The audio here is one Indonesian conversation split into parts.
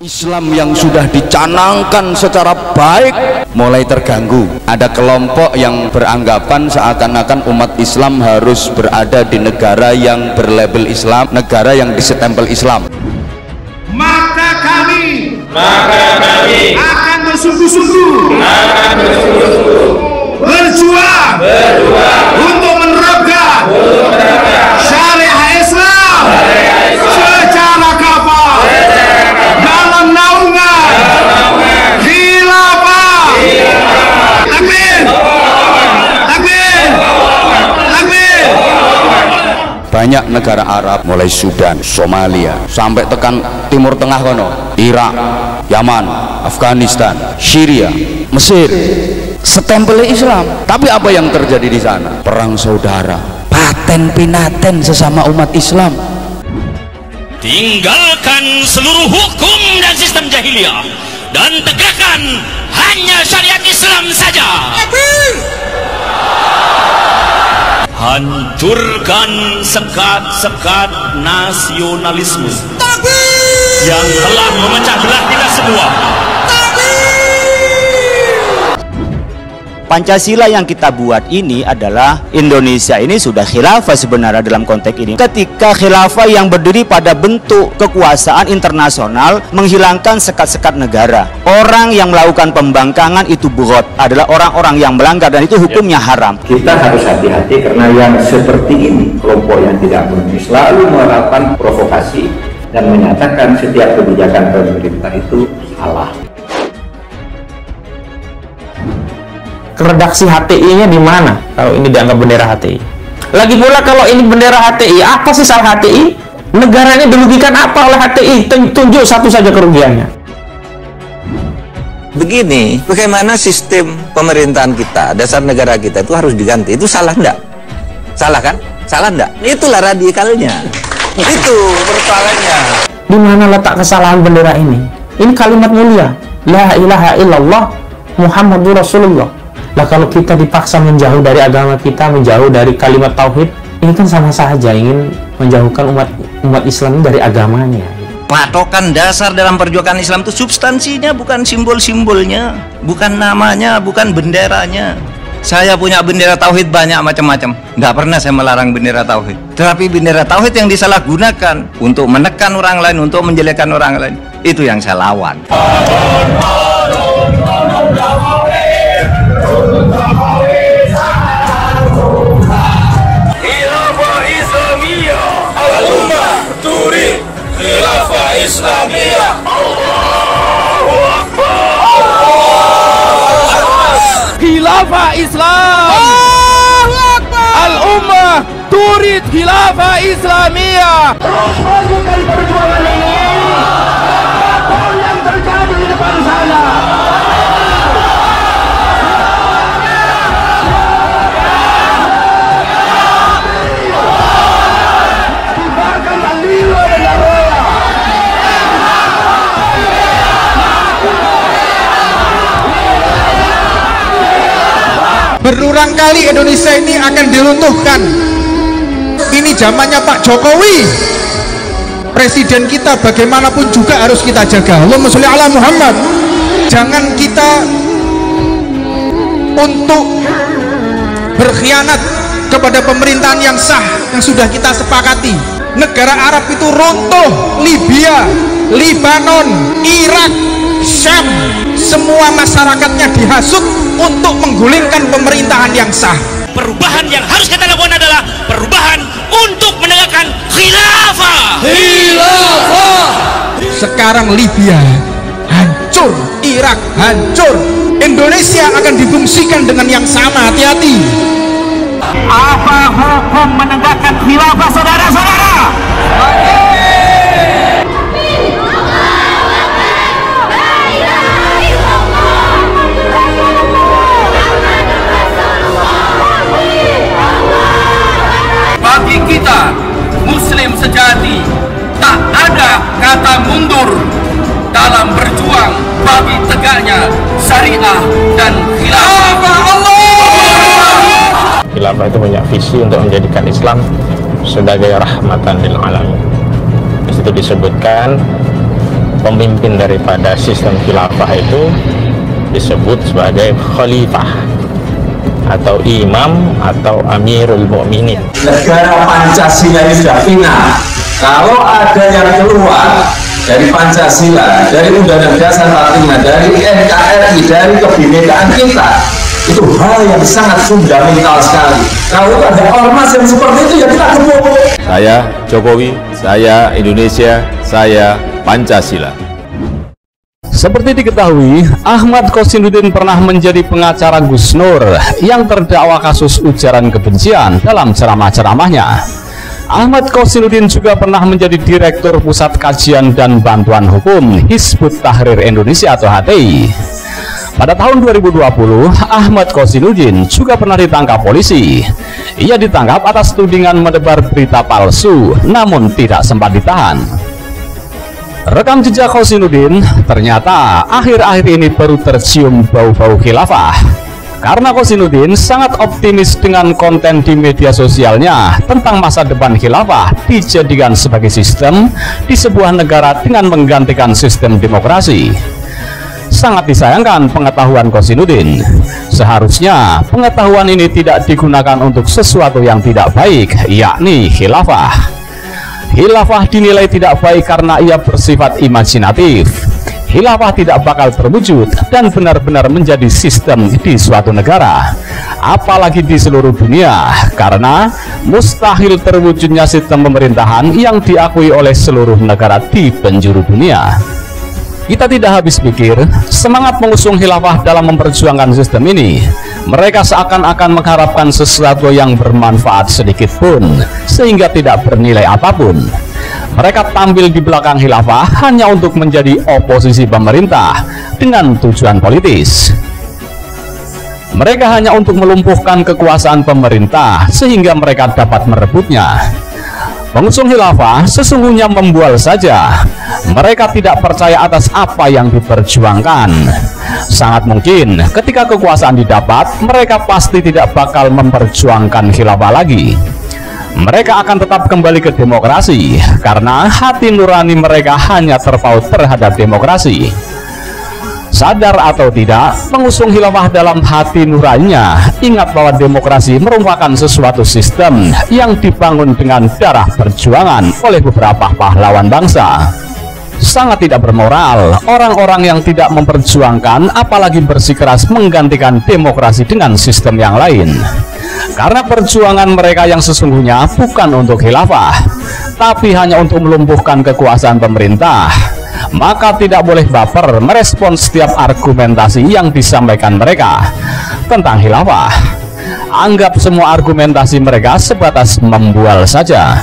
Islam yang sudah dicanangkan secara baik mulai terganggu. Ada kelompok yang beranggapan seakan-akan umat Islam harus berada di negara yang berlabel Islam, negara yang disestempel Islam. Maka kami akan bersungguh-sungguh berjuang untuk menerapkan syariah Islam secara kafah dalam naungan khilafah. Takbir, takbir, takbir. Banyak negara Arab mulai Sudan, Somalia sampai tekan Timur Tengah kono, Irak, Yaman, Afghanistan, Syria, Mesir, setempel Islam. Tapi apa yang terjadi di sana? Perang saudara, paten pinaten sesama umat Islam. Tinggalkan seluruh hukum dan sistem jahiliyah dan tegakkan hanya syariat Islam saja. Hancurkan sekat-sekat nasionalisme yang telah memecah belah kita semua. Pancasila yang kita buat ini adalah Indonesia ini sudah khilafah sebenarnya dalam konteks ini. Ketika khilafah yang berdiri pada bentuk kekuasaan internasional menghilangkan sekat-sekat negara. Orang yang melakukan pembangkangan itu bugot adalah orang-orang yang melanggar dan itu hukumnya haram. Kita harus hati-hati karena yang seperti ini, kelompok yang tidak berani selalu melakukan provokasi dan menyatakan setiap kebijakan pemerintah itu salah. Redaksi HTI-nya di mana kalau ini dianggap bendera HTI? Lagi pula kalau ini bendera HTI, apa sih salah HTI? Negaranya dirugikan apa oleh HTI? Tunjuk satu saja kerugiannya. Begini, bagaimana sistem pemerintahan kita, dasar negara kita itu harus diganti. Itu salah enggak? Salah kan? Salah enggak? Itulah radikalnya. Itu persoalannya. Di mana letak kesalahan bendera ini? Ini kalimat mulia. La ilaha illallah Muhammadur Rasulullah. Lah kalau kita dipaksa menjauh dari agama kita, menjauh dari kalimat tauhid, ini kan sama saja ingin menjauhkan umat Islam dari agamanya. Patokan dasar dalam perjuangan Islam itu substansinya, bukan simbol-simbolnya, bukan namanya, bukan benderanya. Saya punya bendera tauhid banyak macam-macam. Nggak pernah saya melarang bendera tauhid. Tetapi bendera tauhid yang disalahgunakan untuk menekan orang lain, untuk menjelekkan orang lain, itu yang saya lawan. Islamiyah. Allahu Akbar. Khilafah Islam. Allahu Akbar. Al-Ummah turid khilafah Islamiyah. Terus lanjutkan perjuangan ini. Apapun yang terjadi di depan sana. Berulang kali Indonesia ini akan diruntuhkan. Ini zamannya Pak Jokowi. Presiden kita bagaimanapun juga harus kita jaga. Allahumma sholli ala Muhammad. Jangan kita untuk berkhianat kepada pemerintahan yang sah yang sudah kita sepakati. Negara Arab itu runtuh, Libya, Libanon, Irak, Syam, semua masyarakatnya dihasut untuk menggulingkan pemerintahan yang sah. Perubahan yang harus kita lakukan adalah perubahan untuk menegakkan khilafah. Khilafah. Sekarang Libya hancur, Irak hancur, Indonesia akan difungsikan dengan yang sama. Hati-hati. Apa hukum menegakkan khilafah, saudara-saudara? Bagi kita Muslim sejati, tak ada kata mundur dalam berjuang bagi tegaknya syariah dan khilafah. Khilafah itu punya visi untuk menjadikan Islam sebagai rahmatan lil alamin. Di situ disebutkan pemimpin daripada sistem khilafah itu disebut sebagai khalifah atau imam atau amirul mukminin. Negara Pancasila ini sudah final. Kalau ada yang keluar dari Pancasila, dari Undang-Undang Dasar 45, dari NKRI, dari kebinekaan kita, itu hal yang sangat fundamental sekali. Kalau ada ormas yang seperti itu, ya kita gemuk. Saya Jokowi, saya Indonesia, saya Pancasila. Seperti diketahui, Ahmad Kosinudin pernah menjadi pengacara Gus Nur yang terdakwa kasus ujaran kebencian dalam ceramah-ceramahnya. Ahmad Kosinudin juga pernah menjadi Direktur Pusat Kajian dan Bantuan Hukum Hizbut Tahrir Indonesia atau HTI. Pada tahun 2020, Ahmad Kosinudin juga pernah ditangkap polisi. Ia ditangkap atas tudingan menebar berita palsu, namun tidak sempat ditahan. Rekam jejak Kosinudin ternyata akhir-akhir ini baru tercium bau-bau khilafah. Karena Kosinudin sangat optimis dengan konten di media sosialnya tentang masa depan khilafah dijadikan sebagai sistem di sebuah negara dengan menggantikan sistem demokrasi. Sangat disayangkan pengetahuan Kosinudin. Seharusnya pengetahuan ini tidak digunakan untuk sesuatu yang tidak baik, yakni khilafah. Khilafah dinilai tidak baik karena ia bersifat imajinatif. Khilafah tidak bakal terwujud dan benar-benar menjadi sistem di suatu negara, apalagi di seluruh dunia, karena mustahil terwujudnya sistem pemerintahan yang diakui oleh seluruh negara di penjuru dunia. Kita tidak habis pikir, semangat mengusung khilafah dalam memperjuangkan sistem ini. Mereka seakan-akan mengharapkan sesuatu yang bermanfaat sedikit pun, sehingga tidak bernilai apapun. Mereka tampil di belakang khilafah hanya untuk menjadi oposisi pemerintah dengan tujuan politis. Mereka hanya untuk melumpuhkan kekuasaan pemerintah sehingga mereka dapat merebutnya. Pengusung khilafah sesungguhnya membual saja. Mereka tidak percaya atas apa yang diperjuangkan. Sangat mungkin ketika kekuasaan didapat, mereka pasti tidak bakal memperjuangkan khilafah lagi. Mereka akan tetap kembali ke demokrasi karena hati nurani mereka hanya terpaut terhadap demokrasi. Sadar atau tidak, pengusung khilafah dalam hati nuraninya ingat bahwa demokrasi merupakan sesuatu sistem yang dibangun dengan darah perjuangan oleh beberapa pahlawan bangsa. Sangat tidak bermoral orang-orang yang tidak memperjuangkan apalagi bersikeras menggantikan demokrasi dengan sistem yang lain. Karena perjuangan mereka yang sesungguhnya bukan untuk khilafah, tapi hanya untuk melumpuhkan kekuasaan pemerintah. Maka tidak boleh baper merespon setiap argumentasi yang disampaikan mereka tentang khilafah. Anggap semua argumentasi mereka sebatas membual saja.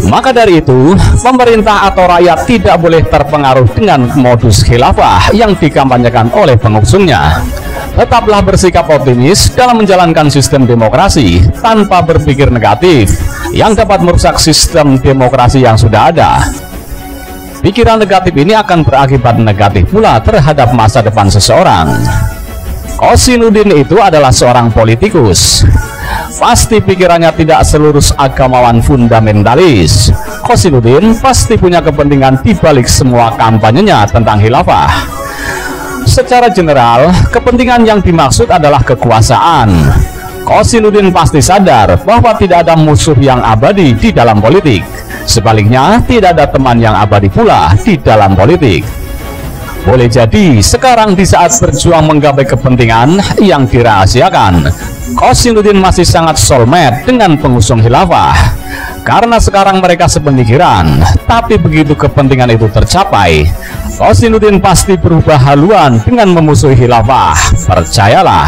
Maka dari itu, pemerintah atau rakyat tidak boleh terpengaruh dengan modus khilafah yang dikampanyekan oleh pengusungnya. Tetaplah bersikap optimis dalam menjalankan sistem demokrasi tanpa berpikir negatif yang dapat merusak sistem demokrasi yang sudah ada. Pikiran negatif ini akan berakibat negatif pula terhadap masa depan seseorang. Kosinudin itu adalah seorang politikus. Pasti pikirannya tidak selurus agamawan fundamentalis. Kosinudin pasti punya kepentingan di balik semua kampanyenya tentang khilafah. Secara general, kepentingan yang dimaksud adalah kekuasaan. Kosinudin pasti sadar bahwa tidak ada musuh yang abadi di dalam politik. Sebaliknya, tidak ada teman yang abadi pula di dalam politik. Boleh jadi sekarang di saat berjuang menggapai kepentingan yang dirahasiakan, Kosinudin masih sangat soulmate dengan pengusung khilafah. Karena sekarang mereka sepemikiran, tapi begitu kepentingan itu tercapai, Kosinudin pasti berubah haluan dengan memusuhi khilafah. Percayalah.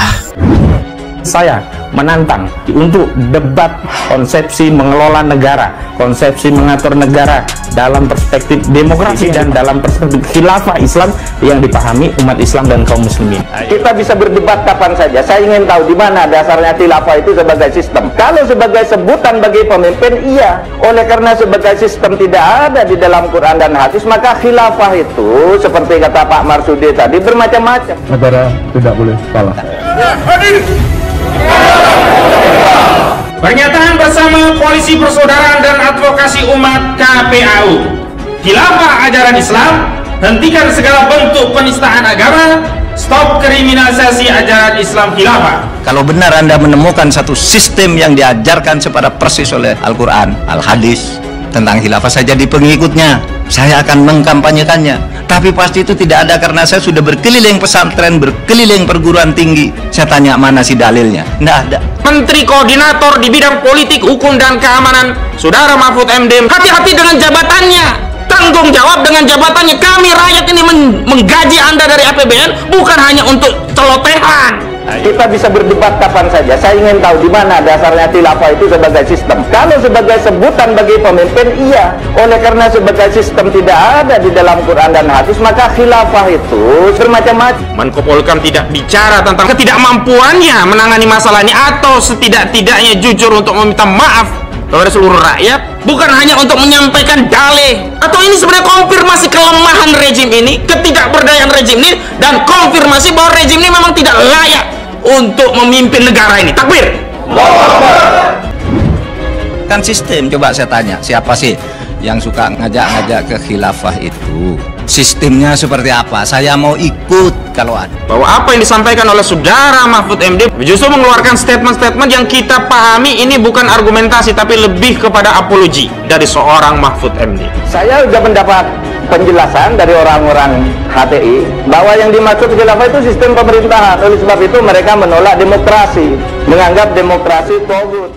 Saya menantang untuk debat konsepsi mengelola negara, konsepsi mengatur negara dalam perspektif demokrasi dan dalam perspektif khilafah Islam yang dipahami umat Islam dan kaum muslimin. Kita bisa berdebat kapan saja. Saya ingin tahu di mana dasarnya khilafah itu sebagai sistem. Kalau sebagai sebutan bagi pemimpin, iya. Oleh karena sebagai sistem tidak ada di dalam Quran dan hadis, maka khilafah itu seperti kata Pak Marsudi tadi bermacam-macam. Negara tidak boleh kalah. Pernyataan bersama Koalisi Persaudaraan dan Advokasi Umat KPAU. khilafah ajaran Islam, hentikan segala bentuk penistaan agama, stop kriminalisasi ajaran Islam khilafah. Kalau benar Anda menemukan satu sistem yang diajarkan secara persis oleh Al-Quran, Al-Hadis tentang khilafah, saya jadi pengikutnya, saya akan mengkampanyekannya. Tapi pasti itu tidak ada, karena saya sudah berkeliling pesantren, berkeliling perguruan tinggi. Saya tanya mana sih dalilnya? Tidak ada. Menteri Koordinator di bidang politik, hukum, dan keamanan, Saudara Mahfud MD, hati-hati dengan jabatannya, tanggung jawab dengan jabatannya. Kami rakyat ini menggaji Anda dari APBN bukan hanya untuk celotehan. Kita bisa berdebat kapan saja. Saya ingin tahu di mana dasarnya khilafah itu sebagai sistem. Kalau sebagai sebutan bagi pemimpin, iya. Oleh karena sebagai sistem tidak ada di dalam Quran dan hadis, maka khilafah itu bermacam-macam. Menko Polhukam tidak bicara tentang ketidakmampuannya menangani masalah ini, atau setidak-tidaknya jujur untuk meminta maaf kepada seluruh rakyat, bukan hanya untuk menyampaikan dalih. Atau ini sebenarnya konfirmasi kelemahan rejim ini, ketidakberdayaan rejim ini, dan konfirmasi bahwa rejim ini memang tidak layak untuk memimpin negara ini. Takbir. Kan sistem, coba saya tanya, siapa sih yang suka ngajak-ngajak ke khilafah itu? Sistemnya seperti apa? Saya mau ikut kalau ada. Bahwa apa yang disampaikan oleh Saudara Mahfud MD justru mengeluarkan statement-statement yang kita pahami ini bukan argumentasi, tapi lebih kepada apologi dari seorang Mahfud MD. Saya sudah mendapat penjelasan dari orang-orang HTI bahwa yang dimaksud khilafah itu sistem pemerintahan. Oleh sebab itu mereka menolak demokrasi, menganggap demokrasi togut.